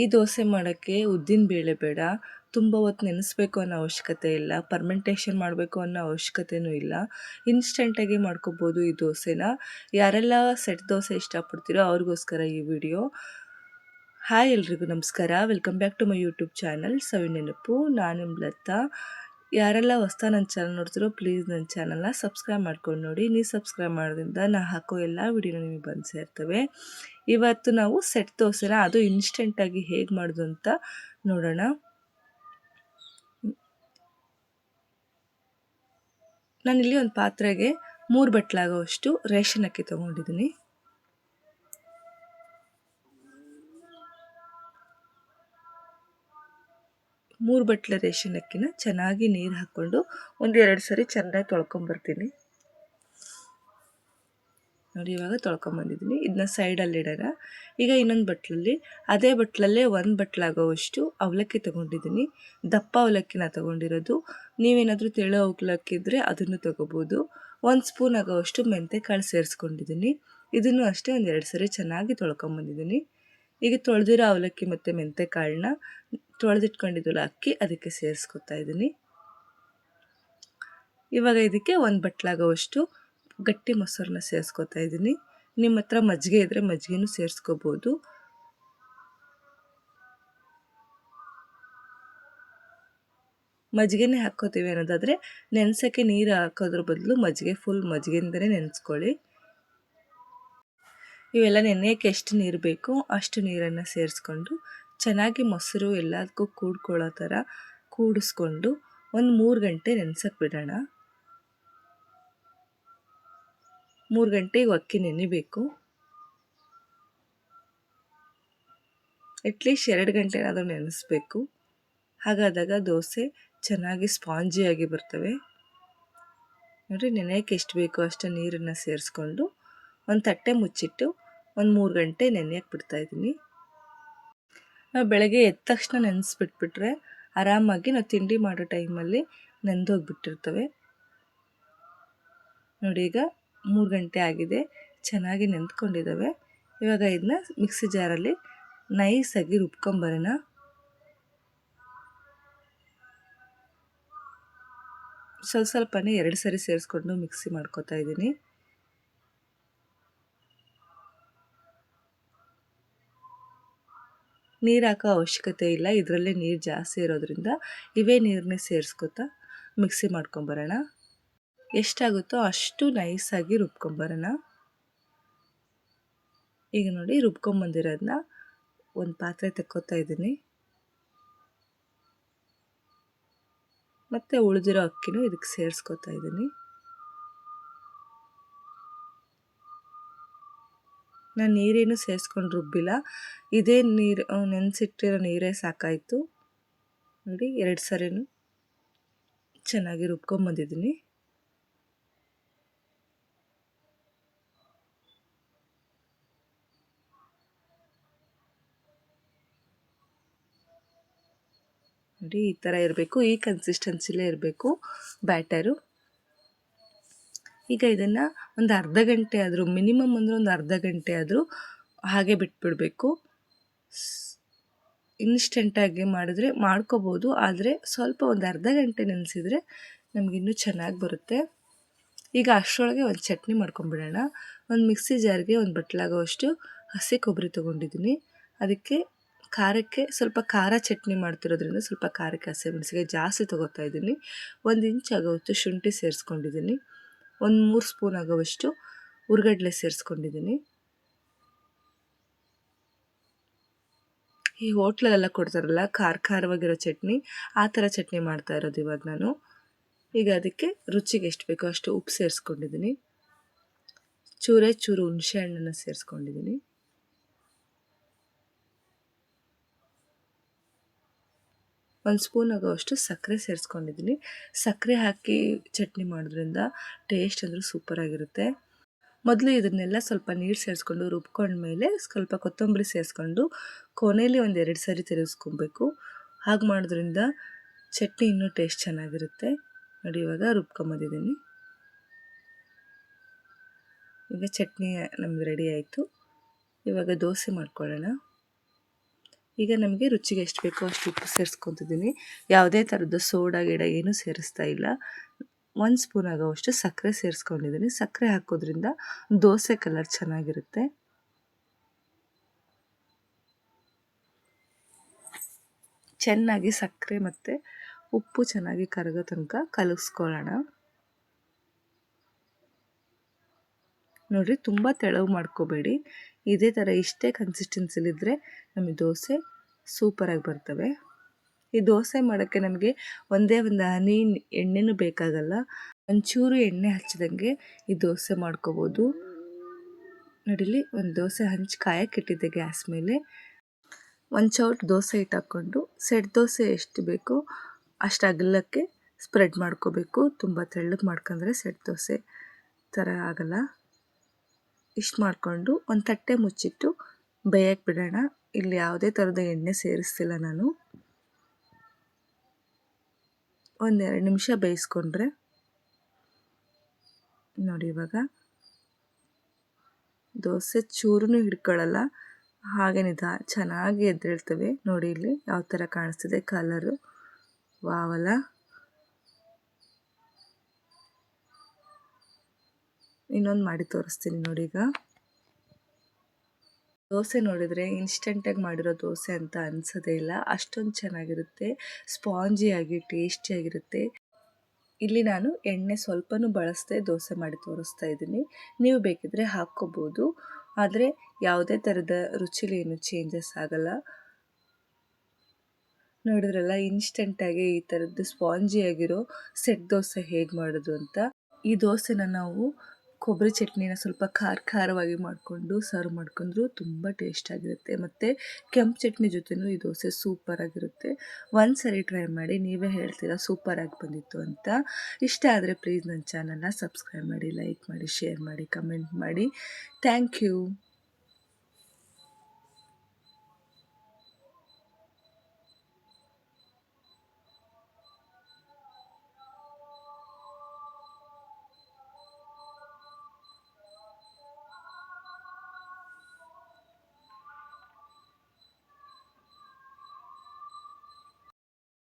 ಈ ದೋಸೆ ಮಾಡೋಕ್ಕೆ ಉದ್ದಿನ ಬೇಳೆ ಬೇಡ, ತುಂಬ ಹೊತ್ತು ನೆನೆಸ್ಬೇಕು ಅನ್ನೋ ಅವಶ್ಯಕತೆ ಇಲ್ಲ, ಫರ್ಮೆಂಟೇಷನ್ ಮಾಡಬೇಕು ಅನ್ನೋ ಅವಶ್ಯಕತೆಯೂ ಇಲ್ಲ. ಇನ್ಸ್ಟೆಂಟಾಗಿ ಮಾಡ್ಕೋಬೋದು ಈ ದೋಸೆನ. ಯಾರೆಲ್ಲ ಸೆಟ್ ದೋಸೆ ಇಷ್ಟಪಡ್ತೀರೋ ಅವ್ರಿಗೋಸ್ಕರ ಈ ವಿಡಿಯೋ. ಹಾಯ್ ಎಲ್ರಿಗೂ ನಮಸ್ಕಾರ, welcome back to my YouTube channel Savinenapu. ನಾನು ಲತಾ. ಯಾರೆಲ್ಲ ಹೊಸ್ತಾ ನನ್ನ ಚಾನಲ್ ನೋಡ್ತಿರೋ ಪ್ಲೀಸ್ ನನ್ನ ಚಾನಲ್ನ ಸಬ್ಸ್ಕ್ರೈಬ್ ಮಾಡ್ಕೊಂಡು ನೋಡಿ. ನೀವು ಸಬ್ಸ್ಕ್ರೈಬ್ ಮಾಡೋದ್ರಿಂದ ನಾನು ಹಾಕೋ ಎಲ್ಲ ವಿಡಿಯೋನ ನಿಮಗೆ ಬಂದು ಸೇರ್ತವೆ. ಇವತ್ತು ನಾವು ಸೆಟ್ ದೋಸೆನ ಅದು ಇನ್ಸ್ಟೆಂಟಾಗಿ ಹೇಗೆ ಮಾಡೋದು ಅಂತ ನೋಡೋಣ. ನಾನಿಲ್ಲಿ ಒಂದು ಪಾತ್ರೆಗೆ 3 ಬಟ್ಲಾಗೋವಷ್ಟು ರೇಷನ್ ಅಕ್ಕಿ ತೊಗೊಂಡಿದ್ದೀನಿ. ಮೂರು ಬಟ್ಲೆ ರೇಷನ್ ಅಕ್ಕಿನ ಚೆನ್ನಾಗಿ ನೀರು ಹಾಕ್ಕೊಂಡು 1-2 ಸರಿ ಚೆನ್ನಾಗಿ ತೊಳ್ಕೊಂಬರ್ತೀನಿ. ನೋಡಿ, ಇವಾಗ ತೊಳ್ಕೊಂಬಂದಿದ್ದೀನಿ. ಇದನ್ನ ಸೈಡಲ್ಲಿ ಇಡೋಣ. ಈಗ ಇನ್ನೊಂದು ಬಟ್ಲಲ್ಲಿ, ಅದೇ ಬಟ್ಲಲ್ಲೇ 1 ಬಟ್ಲಾಗೋವಷ್ಟು ಅವಲಕ್ಕಿ ತೊಗೊಂಡಿದ್ದೀನಿ. ದಪ್ಪ ಅವಲಕ್ಕಿನ ತೊಗೊಂಡಿರೋದು. ನೀವೇನಾದರೂ ತೆಳು ಅವಲಕ್ಕಿ ಇದ್ದರೆ ಅದನ್ನು ತೊಗೋಬೋದು. 1 ಸ್ಪೂನ್ ಆಗೋವಷ್ಟು ಮೆಂತೆಕಾಳು ಸೇರಿಸ್ಕೊಂಡಿದ್ದೀನಿ. ಇದನ್ನು ಅಷ್ಟೇ 1-2 ಸರಿ ಚೆನ್ನಾಗಿ ತೊಳ್ಕೊಂಬಂದಿದ್ದೀನಿ. ಈಗ ತೊಳೆದಿರೋ ಅವಲಕ್ಕಿ ಮತ್ತು ಮೆಂತೆಕಾಳನ್ನ ತೊಳೆದಿಟ್ಕೊಂಡಿದ್ದಲ್ಲ ಅಕ್ಕಿ, ಅದಕ್ಕೆ ಸೇರಿಸ್ಕೊತಾ ಇದ್ದೀನಿ. ಇವಾಗ ಇದಕ್ಕೆ 1 ಬಟ್ಲಾಗೋವಷ್ಟು ಗಟ್ಟಿ ಮೊಸರನ್ನ ಸೇರಿಸ್ಕೊತಾ ಇದ್ದೀನಿ. ನಿಮ್ಮ ಹತ್ರ ಮಜ್ಜಿಗೆ ಇದ್ದರೆ ಮಜ್ಜಿಗೆನೂ ಸೇರಿಸ್ಕೋಬೋದು. ಮಜ್ಜಿಗೆನೇ ಹಾಕ್ಕೋತೀವಿ ಅನ್ನೋದಾದರೆ ನೆನೆಸೋಕ್ಕೆ ನೀರು ಹಾಕೋದ್ರ ಬದಲು ಫುಲ್ ಮಜ್ಜಿಗೆಯಿಂದಲೇ ನೆನೆಸ್ಕೊಳ್ಳಿ. ಇವೆಲ್ಲ ನೆನೆಯೋಕ್ಕೆ ಎಷ್ಟು ನೀರು ಬೇಕೋ ಅಷ್ಟು ನೀರನ್ನು ಸೇರಿಸ್ಕೊಂಡು ಚೆನ್ನಾಗಿ ಮೊಸರು ಎಲ್ಲದಕ್ಕೂ ಕೂಡ್ಕೊಳ್ಳೋ ಥರ ಕೂಡಿಸ್ಕೊಂಡು 3 ಗಂಟೆ ನೆನೆಸೋಕ್ಕೆ ಬಿಡೋಣ. 3 ಗಂಟೆಗೆ ಅಕ್ಕಿ ನೆನಿಬೇಕು. ಅಟ್ಲೀಸ್ಟ್ 2 ಗಂಟೆನಾದರೂ ನೆನೆಸ್ಬೇಕು. ಹಾಗಾದಾಗ ದೋಸೆ ಚೆನ್ನಾಗಿ ಸ್ಪಾಂಜಿಯಾಗಿ ಬರ್ತವೆ. ನೋಡಿ, ನೆನೆಯೋಕ್ಕೆ ಎಷ್ಟು ಬೇಕೋ ಅಷ್ಟು ನೀರನ್ನು ಸೇರಿಸ್ಕೊಂಡು ಒಂದು ತಟ್ಟೆ ಮುಚ್ಚಿಟ್ಟು 3 ಗಂಟೆ ನೆನೆಯೋಕ್ಕೆ ಬಿಡ್ತಾಯಿದ್ದೀನಿ. ನಾವು ಬೆಳಗ್ಗೆ ಎದ್ದ ತಕ್ಷಣ ನೆನೆಸ್ಬಿಟ್ಬಿಟ್ರೆ ಆರಾಮಾಗಿ ನಾವು ತಿಂಡಿ ಮಾಡೋ ಟೈಮಲ್ಲಿ ನೆಂದೋಗ್ಬಿಟ್ಟಿರ್ತವೆ. ನೋಡಿ, ಈಗ 3 ಗಂಟೆ ಆಗಿದೆ, ಚೆನ್ನಾಗಿ ನೆಂದ್ಕೊಂಡಿದ್ದಾವೆ. ಇವಾಗ ಇದನ್ನ ಮಿಕ್ಸಿ ಜಾರಲ್ಲಿ ನೈಸಾಗಿ ರುಬ್ಕೊಂಬರೋಣ. ಸ್ವಲ್ಪನೇ 2 ಸರಿ ಸೇರಿಸ್ಕೊಂಡು ಮಿಕ್ಸಿ ಮಾಡ್ಕೊತಾ ಇದ್ದೀನಿ. ನೀರು ಹಾಕೋ ಅವಶ್ಯಕತೆ ಇಲ್ಲ, ಇದರಲ್ಲೇ ನೀರು ಜಾಸ್ತಿ ಇರೋದ್ರಿಂದ ಇವೇ ನೀರನ್ನೇ ಸೇರಿಸ್ಕೊತಾ ಮಿಕ್ಸಿ ಮಾಡ್ಕೊಂಬರೋಣ. ಎಷ್ಟಾಗುತ್ತೋ ಅಷ್ಟು ನೈಸಾಗಿ ರುಬ್ಕೊಂಬರೋಣ. ಈಗ ನೋಡಿ, ರುಬ್ಕೊಂಬಂದಿರೋದನ್ನ ಒಂದು ಪಾತ್ರೆ ತಕ್ಕೋತಾ ಇದ್ದೀನಿ. ಮತ್ತು ಉಳಿದಿರೋ ಅಕ್ಕಿನೂ ಇದಕ್ಕೆ ಸೇರಿಸ್ಕೊತಾ ಇದ್ದೀನಿ. ನಾನು ನೀರೇನು ಸೇರಿಸ್ಕೊಂಡು ರುಬ್ಬಿಲ್ಲ, ಇದೇ ನೀರು ನೆನೆಸಿಟ್ಟಿರೋ ನೀರೇ ಸಾಕಾಯಿತು. ನೋಡಿ, 2 ಸರಿನೂ ಚೆನ್ನಾಗಿ ರುಬ್ಕೊಂಬಂದಿದ್ದೀನಿ. ನೋಡಿ, ಈ ಥರ ಇರಬೇಕು, ಈ ಕನ್ಸಿಸ್ಟೆನ್ಸಿಲೇ ಇರಬೇಕು ಬ್ಯಾಟರು. ಈಗ ಇದನ್ನು ಒಂದು ಅರ್ಧ ಗಂಟೆ ಆದರೂ, ಮಿನಿಮಮ್ ಅಂದರೆ ಒಂದು ಅರ್ಧ ಗಂಟೆ ಆದರೂ ಹಾಗೆ ಬಿಟ್ಬಿಡಬೇಕು. ಇನ್ಸ್ಟೆಂಟಾಗಿ ಮಾಡಿದ್ರೆ ಮಾಡ್ಕೋಬೋದು, ಆದರೆ ಸ್ವಲ್ಪ ಒಂದು ಅರ್ಧ ಗಂಟೆ ನೆನೆಸಿದರೆ ನಮಗಿನ್ನೂ ಚೆನ್ನಾಗಿ ಬರುತ್ತೆ. ಈಗ ಅಷ್ಟರೊಳಗೆ ಒಂದು ಚಟ್ನಿ ಮಾಡ್ಕೊಂಬಿಡೋಣ. ಒಂದು ಮಿಕ್ಸಿ ಜಾರ್ಗೆ 1 ಬಟ್ಲಾಗೋವಷ್ಟು ಹಸಿ ಕೊಬ್ಬರಿ ತೊಗೊಂಡಿದ್ದೀನಿ. ಅದಕ್ಕೆ ಖಾರಕ್ಕೆ ಸ್ವಲ್ಪ ಖಾರ ಚಟ್ನಿ ಮಾಡ್ತಿರೋದ್ರಿಂದ ಸ್ವಲ್ಪ ಖಾರಕ್ಕೆ ಹಸಿಮೆಣಸಿನಕಾಯಿ ಜಾಸ್ತಿ ತೊಗೋತಾ ಇದ್ದೀನಿ. 1 ಇಂಚ್ ಆಗೋವಷ್ಟು ಶುಂಠಿ ಸೇರಿಸ್ಕೊಂಡಿದ್ದೀನಿ. 3 ಸ್ಪೂನ್ ಆಗೋವಷ್ಟು ಹುರ್ಗಡ್ಲೆ ಸೇರಿಸ್ಕೊಂಡಿದ್ದೀನಿ. ಈ ಹೋಟ್ಲಲ್ಲೆಲ್ಲ ಕೊಡ್ತಾರಲ್ಲ ಖಾರವಾಗಿರೋ ಚಟ್ನಿ, ಆ ಥರ ಚಟ್ನಿ ಮಾಡ್ತಾ ಇರೋದು ಇವಾಗ ನಾನು. ಈಗ ಅದಕ್ಕೆ ರುಚಿಗೆ ಎಷ್ಟು ಬೇಕೋ ಅಷ್ಟು ಉಪ್ಪು ಸೇರಿಸ್ಕೊಂಡಿದ್ದೀನಿ. ಚೂರು ಹುಣಸೆ ಹಣ್ಣನ್ನು ಸೇರಿಸ್ಕೊಂಡಿದ್ದೀನಿ. ಒಂದು ಸ್ಪೂನ್ ಆಗೋವಷ್ಟು ಸಕ್ಕರೆ ಸೇರಿಸ್ಕೊಂಡಿದ್ದೀನಿ. ಸಕ್ಕರೆ ಹಾಕಿ ಚಟ್ನಿ ಮಾಡೋದ್ರಿಂದ ಟೇಸ್ಟ್ ಅಂದರೂ ಸೂಪರಾಗಿರುತ್ತೆ. ಮೊದಲು ಇದನ್ನೆಲ್ಲ ಸ್ವಲ್ಪ ನೀರು ಸೇರಿಸ್ಕೊಂಡು ರುಬ್ಕೊಂಡ್ಮೇಲೆ ಸ್ವಲ್ಪ ಕೊತ್ತಂಬರಿ ಸೇರಿಸ್ಕೊಂಡು ಕೊನೆಯಲ್ಲಿ 1-2 ಸರಿ ತಿರುಗಿಸ್ಕೊಬೇಕು. ಹಾಗೆ ಮಾಡೋದ್ರಿಂದ ಚಟ್ನಿ ಇನ್ನೂ ಟೇಸ್ಟ್ ಚೆನ್ನಾಗಿರುತ್ತೆ. ನೋಡಿ, ಇವಾಗ ರುಬ್ಕೊಂಬಂದಿದ್ದೀನಿ. ಈಗ ಚಟ್ನಿ ನಮ್ದು ರೆಡಿ ಆಯಿತು. ಇವಾಗ ದೋಸೆ ಮಾಡ್ಕೊಳ್ಳೋಣ. ಈಗ ನಮಗೆ ರುಚಿಗೆ ಎಷ್ಟು ಬೇಕೋ ಅಷ್ಟು ಉಪ್ಪು ಸೇರಿಸ್ಕೊತಿದ್ದೀನಿ. ಯಾವುದೇ ಥರದ ಸೋಡಾ ಗಿಡ ಏನೂ ಸೇರಿಸ್ತಾ ಇಲ್ಲ. 1 ಸ್ಪೂನ್ ಆಗೋವಷ್ಟು ಸಕ್ಕರೆ ಸೇರಿಸ್ಕೊಂಡಿದ್ದೀನಿ. ಸಕ್ಕರೆ ಹಾಕೋದ್ರಿಂದ ದೋಸೆ ಕಲರ್ ಚೆನ್ನಾಗಿರುತ್ತೆ. ಚೆನ್ನಾಗಿ ಸಕ್ಕರೆ ಮತ್ತು ಉಪ್ಪು ಚೆನ್ನಾಗಿ ಕರಗೋ ತನಕ ಕಲಸ್ಕೊಳ್ಳೋಣ. ನೋಡಿರಿ, ತುಂಬ ತೆಳವು ಮಾಡ್ಕೋಬೇಡಿ. ಇದೇ ಥರ ಇಷ್ಟೇ ಕನ್ಸಿಸ್ಟೆನ್ಸಿಲಿದ್ದರೆ ನಮಗೆ ದೋಸೆ ಸೂಪರಾಗಿ ಬರ್ತವೆ. ಈ ದೋಸೆ ಮಾಡೋಕ್ಕೆ ನಮಗೆ ಒಂದೇ ಒಂದು ಹನಿ ಎಣ್ಣೆನೂ ಬೇಕಾಗಲ್ಲ. ಒಂಚೂರು ಎಣ್ಣೆ ಹಚ್ಚಿದಂಗೆ ಈ ದೋಸೆ ಮಾಡ್ಕೋಬೋದು. ನೋಡಿಲಿ, ಒಂದು ದೋಸೆ ಹಂಚಿ ಕಾಯಕ್ಕಿಟ್ಟಿದ್ದೆ ಗ್ಯಾಸ್ ಮೇಲೆ. ಒಂದು ಚೌಟ್ ದೋಸೆ ಹಿಟ್ಟು ಹಾಕ್ಕೊಂಡು ಸೆಟ್ ದೋಸೆ ಎಷ್ಟು ಬೇಕೋ ಅಷ್ಟು ಅಗಲಕ್ಕೆ ಸ್ಪ್ರೆಡ್ ಮಾಡ್ಕೋಬೇಕು. ತುಂಬ ತೆಳ್ಳಗೆ ಮಾಡ್ಕೊಂಡ್ರೆ ಸೆಟ್ ದೋಸೆ ಥರ ಆಗಲ್ಲ. ಇಷ್ಟು ಮಾಡಿಕೊಂಡು ಒಂದು ತಟ್ಟೆ ಮುಚ್ಚಿಟ್ಟು ಬೇಯಕ್ಕೆ ಬಿಡೋಣ. ಇಲ್ಲಿ ಯಾವುದೇ ಥರದ ಎಣ್ಣೆ ಸೇರಿಸ್ತಿಲ್ಲ ನಾನು. 1-2 ನಿಮಿಷ ಬೇಯಿಸ್ಕೊಂಡ್ರೆ ನೋಡಿ, ಇವಾಗ ದೋಸೆ ಚೂರೂ ಹಿಡ್ಕೊಳ್ಳಲ್ಲ, ಹಾಗೆ ಚೆನ್ನಾಗಿ ಎದ್ದೇಳ್ತವೆ. ನೋಡಿ ಇಲ್ಲಿ ಯಾವ ಥರ ಕಾಣಿಸ್ತಿದೆ ಕಲರು, ವಾವಲ್ಲ. ಇನ್ನೊಂದು ಮಾಡಿ ತೋರಿಸ್ತೀನಿ ನೋಡಿ. ಈಗ ದೋಸೆ ನೋಡಿದರೆ ಇನ್ಸ್ಟೆಂಟಾಗಿ ಮಾಡಿರೋ ದೋಸೆ ಅಂತ ಅನಿಸೋದೇ ಇಲ್ಲ. ಅಷ್ಟೊಂದು ಚೆನ್ನಾಗಿರುತ್ತೆ, ಸ್ಪಾಂಜಿಯಾಗಿ ಟೇಸ್ಟಿಯಾಗಿರುತ್ತೆ. ಇಲ್ಲಿ ನಾನು ಎಣ್ಣೆ ಸ್ವಲ್ಪನೂ ಬಳಸದೆ ದೋಸೆ ಮಾಡಿ ತೋರಿಸ್ತಾ ಇದ್ದೀನಿ. ನೀವು ಬೇಕಿದ್ರೆ ಹಾಕ್ಕೋಬೋದು, ಆದರೆ ಯಾವುದೇ ಥರದ ರುಚಿಲಿ ಏನು ಚೇಂಜಸ್ ಆಗಲ್ಲ. ನೋಡಿದ್ರಲ್ಲ, ಇನ್ಸ್ಟೆಂಟಾಗಿ ಈ ಥರದ್ದು ಸ್ಪಾಂಜಿಯಾಗಿರೋ ಸೆಟ್ ದೋಸೆ ಹೇಗೆ ಮಾಡೋದು ಅಂತ. ಈ ದೋಸೆನ ನಾವು ಕೊಬ್ಬರಿ ಚಟ್ನಿನ ಸ್ವಲ್ಪ ಖಾರವಾಗಿ ಮಾಡಿಕೊಂಡು ಸರ್ವ್ ಮಾಡ್ಕೊಂಡ್ರು ತುಂಬ ಟೇಸ್ಟಾಗಿರುತ್ತೆ. ಮತ್ತು ಕೆಂಪು ಚಟ್ನಿ ಜೊತೆನೂ ಈ ದೋಸೆ ಸೂಪರಾಗಿರುತ್ತೆ. ಒಂದು ಸರಿ ಟ್ರೈ ಮಾಡಿ, ನೀವೇ ಹೇಳ್ತೀರಾ ಸೂಪರಾಗಿ ಬಂದಿತ್ತು ಅಂತ. ಇಷ್ಟ ಆದರೆ ಪ್ಲೀಸ್ ನನ್ನ ಚಾನಲ್ನ ಸಬ್ಸ್ಕ್ರೈಬ್ ಮಾಡಿ, ಲೈಕ್ ಮಾಡಿ, ಶೇರ್ ಮಾಡಿ, ಕಮೆಂಟ್ ಮಾಡಿ. Thank you.